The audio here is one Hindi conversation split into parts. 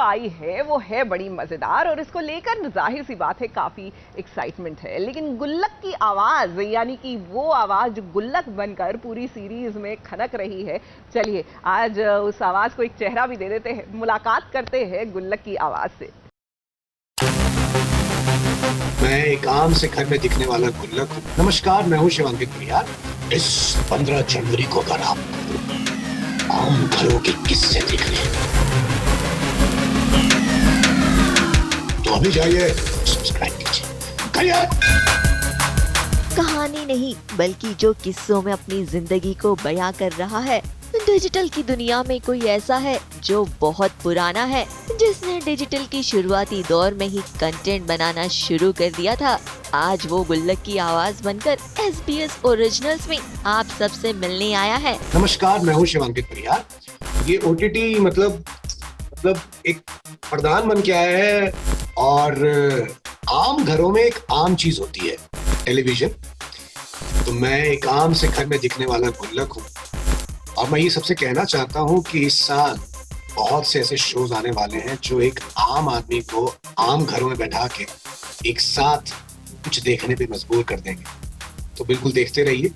आई है वो है बड़ी मजेदार और इसको लेकर जाहिर सी बात है काफी एक्साइटमेंट है, लेकिन गुल्लक की आवाज यानी कि वो आवाज जो गुल्लक बनकर पूरी सीरीज में खनक रही है, चलिए आज उस आवाज को एक चेहरा भी दे देते हैं, मुलाकात करते हैं गुल्लक की आवाज से। मैं एक आम से घर में दिखने वाला गुल्लक हूँ। नमस्कार, मैं हूँ शिवांकित परिहार। इस 15 जनवरी को अगर आप आम घरों के किस्से देखने तो अभी जाइए सब्सक्राइब कीजिए। कहानी नहीं बल्कि जो किस्सों में अपनी जिंदगी को बयां कर रहा है। डिजिटल की दुनिया में कोई ऐसा है जो बहुत पुराना है, जिसने डिजिटल की शुरुआती दौर में ही कंटेंट बनाना शुरू कर दिया था। आज वो गुल्लक की आवाज बनकर SBS ओरिजिनल्स में आप सबसे मिलने आया है। नमस्कार, मैं हूँ शिवांकित परिहार। ये OTT मतलब एक वरदान बन के आया है और आम घरों में एक आम चीज होती है टेलीविजन। तो मैं एक आम से घर में दिखने वाला गुल्लक हूँ और मैं ये सबसे कहना चाहता हूँ कि इस साल बहुत से ऐसे शोज आने वाले हैं जो एक आम आदमी को आम घरों में बैठा के एक साथ कुछ देखने पे मजबूर कर देंगे। तो बिल्कुल देखते रहिए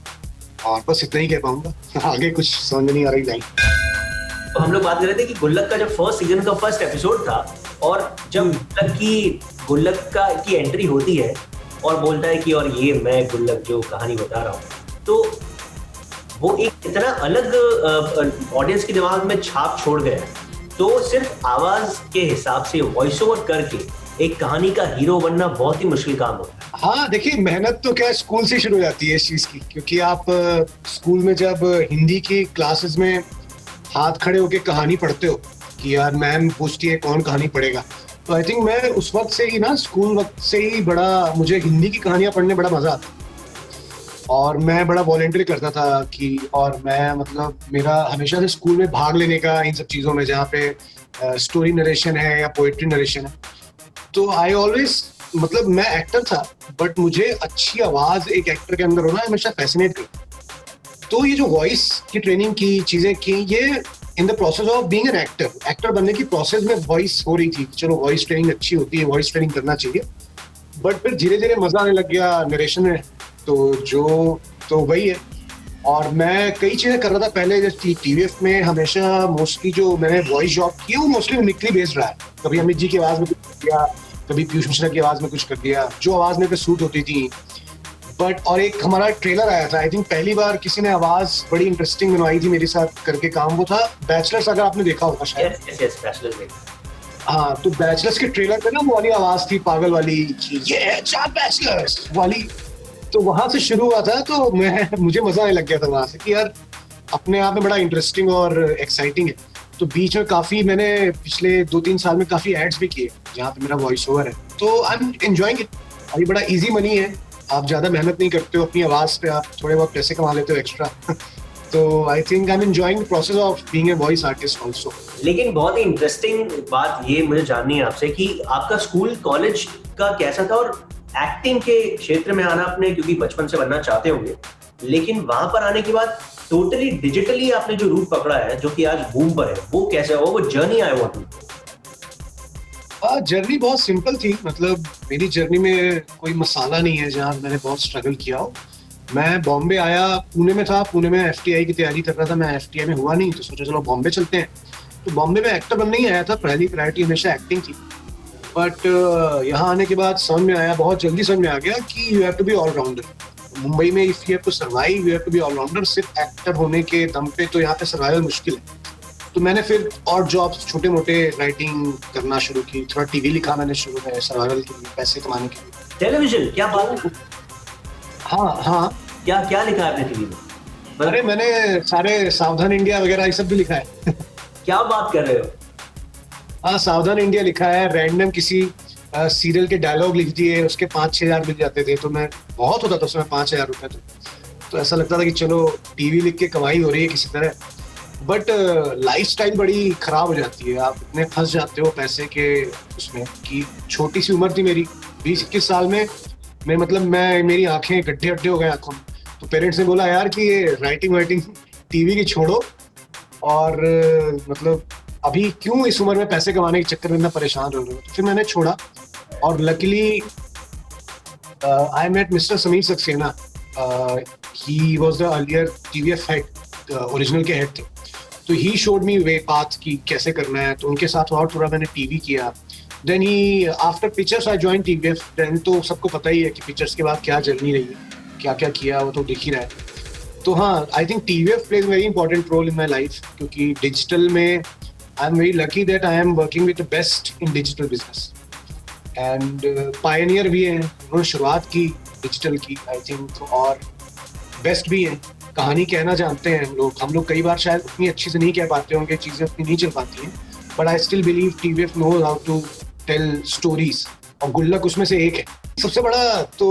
और बस इतना ही कह पाऊंगा, आगे कुछ समझ नहीं आ रही लाइन। तो हम लोग बात कर रहे थे कि गुल्लक का जब फर्स्ट सीजन का फर्स्ट एपिसोड था और जब गुल्लक की एंट्री होती है और बोलता है कि और ये मैं गुल्लक जो कहानी बता रहा हूँ, तो वो एक इतना अलग ऑडियंस के दिमाग में छाप छोड़ गया है। तो सिर्फ आवाज के हिसाब से वॉइस ओवर करके एक कहानी का हीरो बनना बहुत ही मुश्किल काम होता है। हाँ देखिए, मेहनत तो क्या स्कूल से शुरू हो जाती है इस चीज की, क्योंकि आप स्कूल में जब हिंदी की क्लासेस में हाथ खड़े होके कहानी पढ़ते हो कि यार मैम पूछती है कौन कहानी पढ़ेगा, तो आई थिंक मैं उस वक्त से ही ना, स्कूल वक्त से ही बड़ा मुझे हिंदी की कहानियां पढ़ने बड़ा मजा आता और मैं बड़ा वॉलंटियर करता था कि, और मैं मतलब मेरा हमेशा से स्कूल में भाग लेने का इन सब चीज़ों में जहाँ पे स्टोरी नरेशन है या पोएट्री नरेशन है। तो आई ऑलवेज मतलब मैं एक्टर था, बट मुझे अच्छी आवाज़ एक एक्टर के अंदर होना हमेशा फैसिनेट करता। तो ये जो वॉइस की ट्रेनिंग की चीज़ें की, ये in the process of being an actor बनने की प्रोसेस में वॉइस हो रही थी। चलो वॉइस ट्रेनिंग अच्छी होती है, वॉइस ट्रेनिंग करना चाहिए, बट फिर धीरे धीरे मजा आने लग गया नरेशन में। तो वही है। और मैं कई चीजें कर रहा था पहले, जैसे TVF में हमेशा मोस्टली जो मैंने वॉइस जॉब की वो मोस्टली मिमिक्री बेस्ड रहा है। कभी अमित जी की आवाज में कुछ कर दिया, कभी पीयूष मिश्रा की आवाज में कुछ कर दिया, जो आवाज मेरे पे सूट होती थी। बट और एक हमारा ट्रेलर आया था, आई थिंक पहली बार किसी ने आवाज बड़ी इंटरेस्टिंग बनवाई थी मेरे साथ करके काम, वो था बैचलर्स, अगर आपने देखा होगा शायद। बैचलर्स। हाँ, तो बैचलर्स के ट्रेलर पे ना वो वाली आवाज थी पागल वाली, ये बैचलर्स वाली। तो वहां से शुरू हुआ था। तो मुझे मजा आने लग गया था वहां से कि यार अपने आप में बड़ा इंटरेस्टिंग और एक्साइटिंग है। तो बीच में काफी मैंने पिछले 2-3 साल में काफी एड्स भी किए जहाँ पे मेरा वॉइस ओवर है। तो आई एम एंजॉयिंग इट। और ये बड़ा इजी मनी है, आप ज्यादा मेहनत नहीं करते हो, अपनी आवाज पे आप थोड़े बहुत पैसे कमा लेते हो एक्स्ट्रा। तो I think I am enjoying the process of being a voice artist also. लेकिन बहुत ही इंटरेस्टिंग बात ये मुझे जाननी है आपसे कि आपका स्कूल कॉलेज का कैसा था, और एक्टिंग के क्षेत्र में आना आपने क्योंकि बचपन से बनना चाहते होंगे, लेकिन वहां पर आने के बाद टोटली डिजिटली आपने जो रूट पकड़ा है जो कि आज बूम पर है, वो कैसे हुआ, वो journey I want to. Journey बहुत सिंपल थी। मतलब मेरी जर्नी में कोई मसाला नहीं है जहाँ मैंने बहुत स्ट्रगल किया हो। मैं बॉम्बे आया, पुणे में था, पुणे में FTI की तैयारी कर रहा था। मैं FTI में हुआ नहीं, तो सोचा चलो बॉम्बे चलते हैं। तो बॉम्बे में एक्टर बनने ही आया था, पहली प्रायोरिटी हमेशा एक्टिंग थी। बट यहाँ आने के बाद समझ में आया, बहुत जल्दी समझ में आ गया कि you have to be allrounder. Mumbai में if you have to survive, you have to be allrounder. सिर्फ एक्टर होने के दम पे तो यहाँ पे सर्वाइवल मुश्किल है। तो मैंने फिर और जॉब्स छोटे मोटे राइटिंग करना शुरू की, थोड़ा TV लिखा मैंने शुरू में सर्वाइवल के लिए, पैसे कमाने के लिए। टेलीविजन, क्या बात है। हाँ, क्या लिखा है आपने TV में? अरे मैंने सारे सावधान इंडिया वगैरह ये सब भी लिखा है। क्या बात कर रहे हो? हाँ, सावधान इंडिया लिखा है। रैंडम किसी सीरियल के डायलॉग लिख दिए, उसके 5-6 हज़ार मिल जाते थे। तो मैं बहुत होता था उसमें 5,000 रुपये। तो ऐसा लगता था कि चलो TV लिख के कमाई हो रही है किसी तरह। बट लाइफस्टाइल बड़ी खराब हो जाती है, आप इतने फंस जाते हो पैसे के उसमें कि छोटी सी उम्र थी मेरी, 20-21 साल में मेरी आंखें गड्ढे गड्ढे हो गए आंखों में। तो पेरेंट्स ने बोला यार कि ये राइटिंग TV की छोड़ो और मतलब अभी क्यों इस उम्र में पैसे कमाने के चक्कर में इतना परेशान हो रहे हो। फिर मैंने छोड़ा और luckily I met mister Sameer Saxena. He was the earlier TVF head, original के हेड थे, तो he showed me way path कि कैसे करना है। तो उनके साथ और थोड़ा मैंने टीवी किया। Then he after pictures I join TVF. Then तो सबको पता ही है कि पिक्चर्स के बाद क्या जर्नी रही है, क्या क्या किया वो तो दिख ही रहा है। तो हाँ, I think TVF plays very important role in my life, क्योंकि डिजिटल में I am very lucky that I am working with the best in digital business and pioneer भी हैं। उन्होंने शुरुआत की डिजिटल की आई थिंक, और बेस्ट भी हैं। कहानी कहना जानते हैं हम लोग कई बार शायद उतनी अच्छी से नहीं कह पाते होंगे, चीज़ें उतनी नहीं चल पाती हैं, but I still believe TVF knows how to tell stories, और गुल्लक उसमें से एक है। सबसे बड़ा तो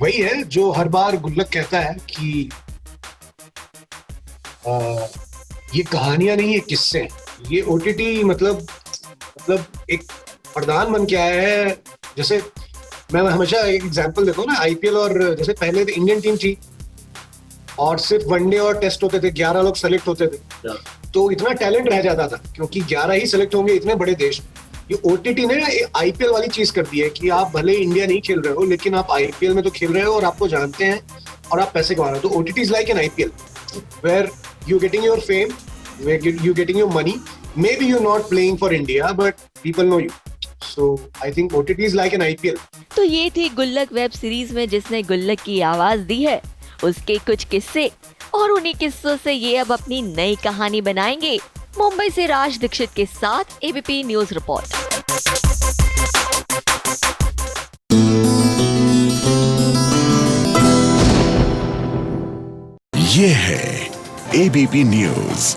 वही है जो हर बार गुल्लक कहता है कि ये कहानियां नहीं, ये किस्से हैं। ये ओटीटी मतलब एक वरदान बन के आया है। जैसे मैं हमेशा एक एग्जांपल देखो ना, आईपीएल, और जैसे पहले तो इंडियन टीम थी और सिर्फ वनडे और टेस्ट होते थे, 11 लोग सेलेक्ट होते थे, तो इतना टैलेंट रह जाता था क्योंकि 11 ही सेलेक्ट होंगे इतने बड़े देश। ये ओटीटी ने आईपीएल वाली चीज कर दी है कि आप भले इंडिया नहीं खेल रहे हो लेकिन आप आईपीएल में तो खेल रहे हो और आपको जानते हैं और आप पैसे कमा रहे हो। तो OTT is like an IPL where you getting your fame, where you getting your money. Maybe you're not playing for India, but people know you. So I think OTT is like an IPL. तो ये थी गुल्लक वेब सीरीज में जिसने गुल्लक की आवाज दी है, उसके कुछ किस्से, और उन्हीं किस्सों से ये अब अपनी नई कहानी बनाएंगे। मुंबई से राज दीक्षित के साथ एबीपी न्यूज रिपोर्ट। ये है एबीपी न्यूज।